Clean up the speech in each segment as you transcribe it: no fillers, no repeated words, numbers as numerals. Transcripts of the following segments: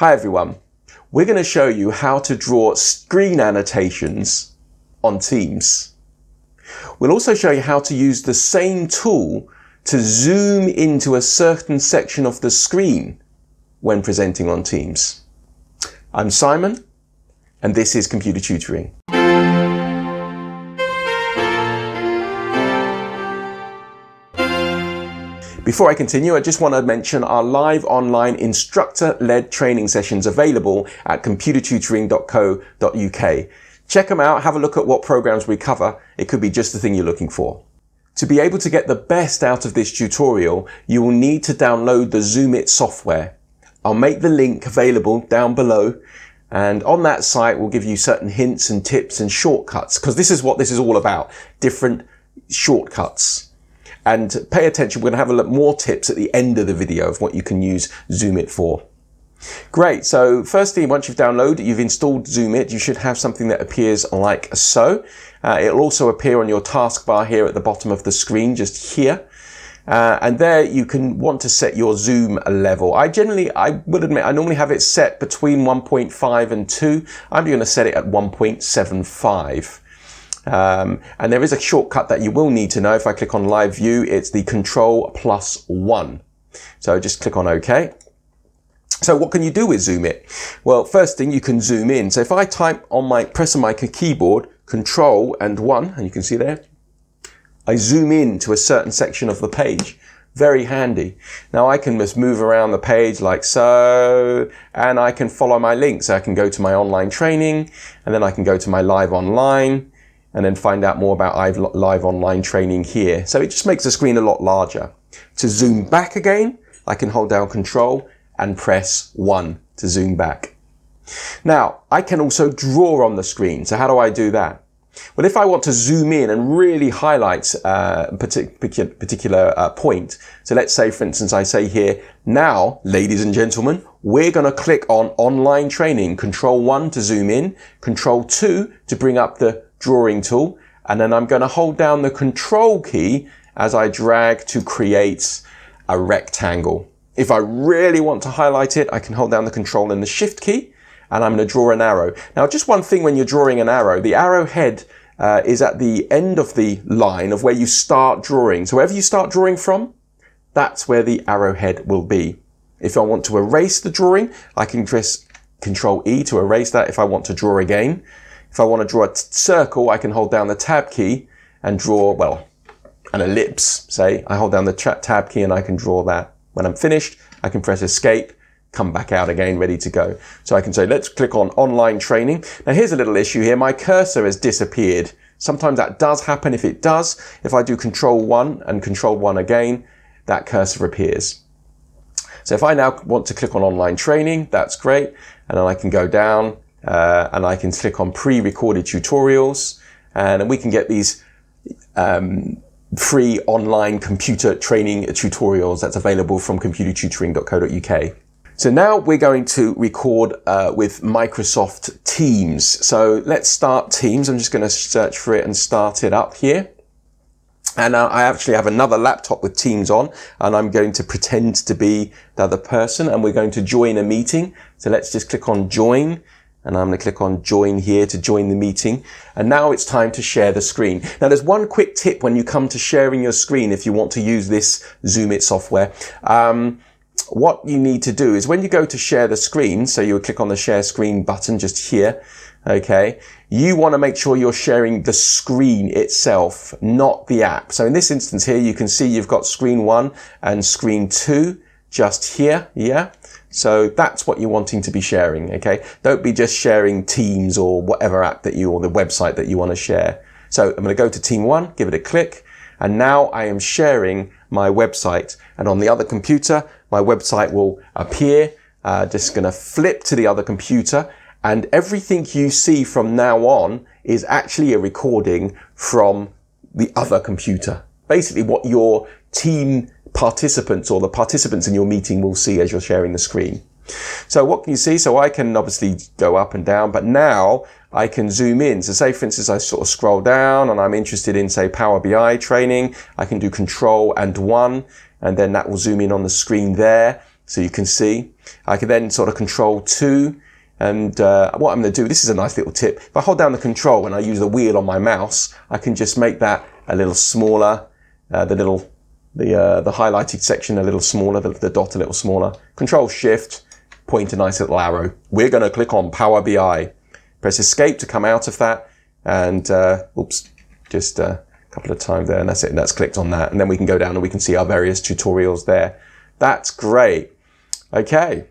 Hi everyone, we're going to show you how to draw screen annotations on Teams. We'll also show you how to use the same tool to zoom into a certain section of the screen when presenting on Teams. I'm Simon, and this is Computer Tutoring. Before I continue, I just want to mention our live online instructor-led training sessions available at computertutoring.co.uk. Check them out, have a look at what programs we cover. It could be just the thing you're looking for. To be able to get the best out of this tutorial, you will need to download the zoomit software. I'll make the link available down below, and on that site we'll give you certain hints and tips and shortcuts, because this is what this is all about, different shortcuts. And pay attention, we're going to have a look more tips at the end of the video of what you can use zoomit for. Great, so firstly, once you've downloaded, you've installed zoomit, you should have something that appears like so. It'll also appear on your taskbar here at the bottom of the screen, just here. And there you can want to set your zoom level. I would admit, I normally have it set between 1.5 and 2. I'm going to set it at 1.75. And there is a shortcut that you will need to know. If I click on live view, it's the Control+1. So just click on OK. So what can you do with zoomit? Well, first thing, you can zoom in. So if I press on my keyboard, Control and 1, and you can see there, I zoom in to a certain section of the page. Very handy. Now I can just move around the page like so, and I can follow my links. So I can go to my online training, and then I can go to my live online, and then find out more about live online training here. So it just makes the screen a lot larger. To zoom back again, I can hold down Control and press 1 to zoom back. Now, I can also draw on the screen. So how do I do that? Well, if I want to zoom in and really highlight a particular point, so let's say, for instance, I say here, now, ladies and gentlemen, we're going to click on online training, Control 1 to zoom in, Control 2 to bring up the drawing tool, and then I'm going to hold down the Control key as I drag to create a rectangle. If I really want to highlight it, I can hold down the Control and the Shift key, and I'm going to draw an arrow. Now, just one thing when you're drawing an arrow, the arrowhead is at the end of the line of where you start drawing. So wherever you start drawing from, that's where the arrowhead will be. If I want to erase the drawing, I can press Control E to erase that if I want to draw again. If I want to draw a circle, I can hold down the Tab key and draw, well, an ellipse, say. I hold down the Tab key and I can draw that. When I'm finished, I can press Escape, come back out again, ready to go. So I can say, let's click on online training. Now here's a little issue here. My cursor has disappeared. Sometimes that does happen. If it does, if I do Control 1 and Control 1 again, that cursor appears. So if I now want to click on online training, that's great. And then I can go down and I can click on pre-recorded tutorials, and we can get these free online computer training tutorials that's available from computertutoring.co.uk. So now we're going to record with Microsoft Teams. So let's start Teams. I'm just going to search for it and start it up here. And I actually have another laptop with Teams on, and I'm going to pretend to be the other person, and we're going to join a meeting. So let's just click on Join. And I'm going to click on Join here to join the meeting. And now it's time to share the screen. Now there's one quick tip when you come to sharing your screen if you want to use this zoomit software. What you need to do is when you go to share the screen, so you would click on the share screen button just here, okay, you want to make sure you're sharing the screen itself, not the app. So in this instance here, you can see you've got screen 1 and screen 2 just here, yeah? So that's what you're wanting to be sharing, okay? Don't be just sharing Teams or whatever app or the website that you want to share. So I'm going to go to Team 1, give it a click, and now I am sharing my website. And on the other computer, my website will appear. Just going to flip to the other computer, and everything you see from now on is actually a recording from the other computer. Basically what your team participants or the participants in your meeting will see as you're sharing the screen. So what can you see? So I can obviously go up and down, but now I can zoom in. So say, for instance, I sort of scroll down and I'm interested in, say, Power BI training. I can do Control and 1, and then that will zoom in on the screen there. So you can see, I can then sort of control 2. And what I'm going to do, this is a nice little tip. If I hold down the control and I use the wheel on my mouse, I can just make that a little smaller, the highlighted section a little smaller, the dot a little smaller. Control Shift, point a nice little arrow. We're going to click on Power BI. Press Escape to come out of that, and just a couple of times there, and that's it. And that's clicked on that, and then we can go down and we can see our various tutorials there. That's great. Okay.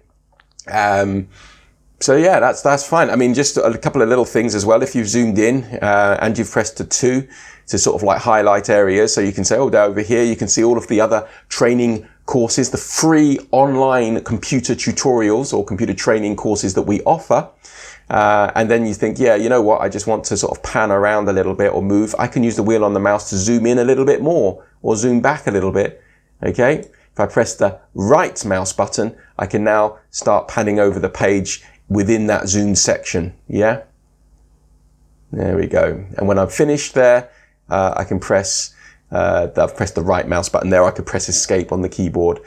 So yeah, that's fine. I mean, just a couple of little things as well. If you've zoomed in and you've pressed the 2 to sort of like highlight areas, so you can say, oh, down over here, you can see all of the other training courses, the free online computer tutorials or computer training courses that we offer. And then you think, yeah, you know what? I just want to sort of pan around a little bit or move. I can use the wheel on the mouse to zoom in a little bit more or zoom back a little bit. Okay. If I press the right mouse button, I can now start panning over the page within that zoom section. Yeah. There we go. And when I'm finished there, I can press, I've pressed the right mouse button there. I could press Escape on the keyboard.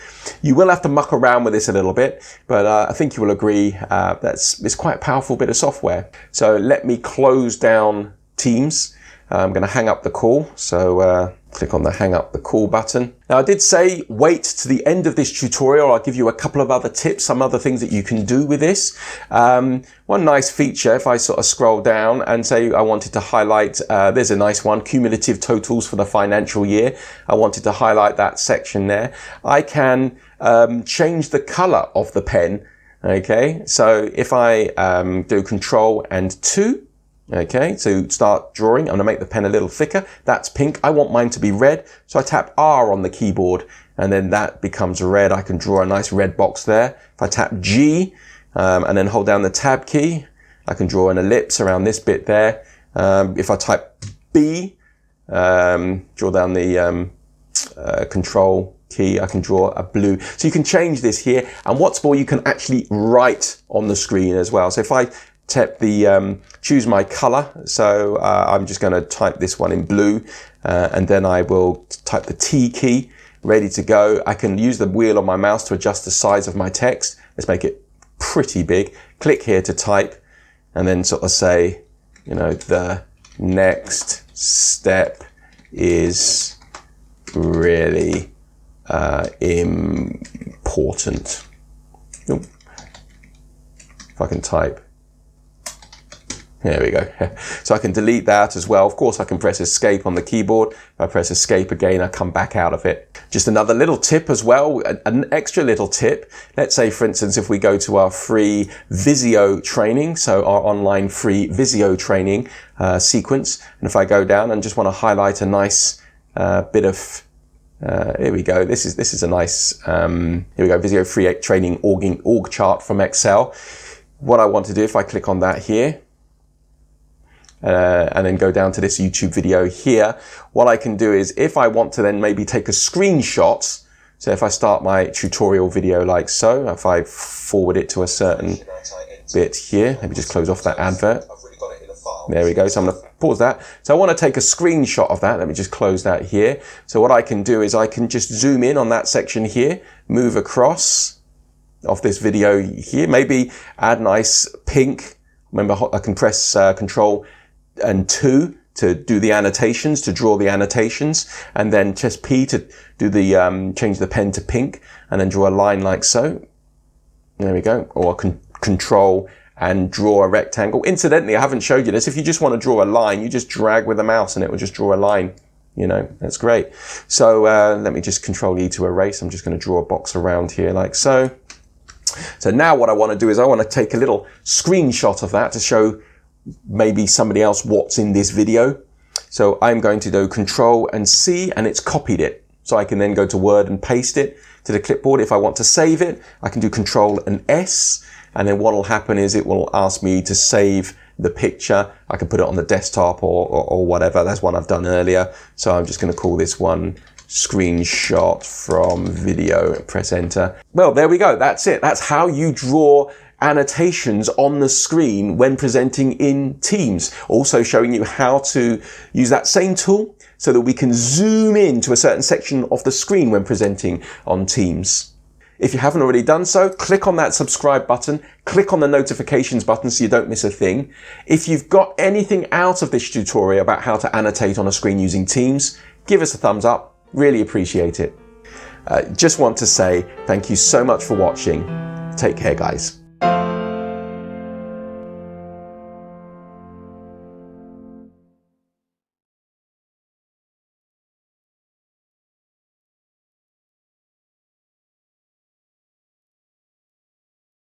You will have to muck around with this a little bit, but I think you will agree it's quite a powerful bit of software. So let me close down Teams. I'm going to hang up the call. So click on the hang up the call button. Now I did say wait to the end of this tutorial. I'll give you a couple of other tips, some other things that you can do with this. One nice feature, if I sort of scroll down and say I wanted to highlight, there's a nice one, cumulative totals for the financial year. I wanted to highlight that section there. I can change the color of the pen. Okay, so if I do Control and 2, okay, so start drawing. I'm going to make the pen a little thicker. That's pink. I want mine to be red. So I tap R on the keyboard and then that becomes red. I can draw a nice red box there. If I tap G and then hold down the tab key, I can draw an ellipse around this bit there. If I type B, draw down the control key, I can draw a blue. So you can change this here. And what's more, you can actually write on the screen as well. So if I tap the choose my color, so I'm just going to type this one in blue, and then I will type the T key, ready to go. I can use the wheel on my mouse to adjust the size of my text. Let's make it pretty big. Click here to type, and then sort of say, you know, the next step is really important. If I can type. There we go. So I can delete that as well. Of course, I can press Escape on the keyboard. If I press Escape again, I come back out of it. Just another little tip as well, an extra little tip. Let's say, for instance, if we go to our free Visio training, so our online free Visio training sequence, and if I go down and just want to highlight a nice bit of, here we go. This is a nice, here we go, Visio free training org chart from Excel. What I want to do, if I click on that here, and then go down to this YouTube video here, what I can do is if I want to then maybe take a screenshot, so if I start my tutorial video like so, if I forward it to a certain bit here, let me just close off that advert. There we go. So I'm going to pause that. So I want to take a screenshot of that. Let me just close that here. So what I can do is I can just zoom in on that section here, move across of this video here, maybe add nice pink. Remember, I can press Control and 2 to do the annotations, to draw the annotations, and then just P to do the change the pen to pink, and then draw a line like so. There we go. Or Control and draw a rectangle. Incidentally, I haven't showed you this. If you just want to draw a line, you just drag with the mouse and it will just draw a line. You know, that's great. So let me just Control E to erase. I'm just going to draw a box around here like so. So now what I want to do is I want to take a little screenshot of that to show maybe somebody else what's in this video. So I'm going to do Control and C, and it's copied it. So I can then go to Word and paste it to the clipboard. If I want to save it, I can do Control and S, and then what will happen is it will ask me to save the picture. I can put it on the desktop or whatever. That's one I've done earlier. So I'm just going to call this one screenshot from video, press enter. Well, there we go. That's it. That's how you draw annotations on the screen when presenting in Teams. Also showing you how to use that same tool so that we can zoom in to a certain section of the screen when presenting on Teams. If you haven't already done so, click on that subscribe button, click on the notifications button so you don't miss a thing. If you've got anything out of this tutorial about how to annotate on a screen using Teams, give us a thumbs up. Really appreciate it. Just want to say thank you so much for watching. Take care, guys.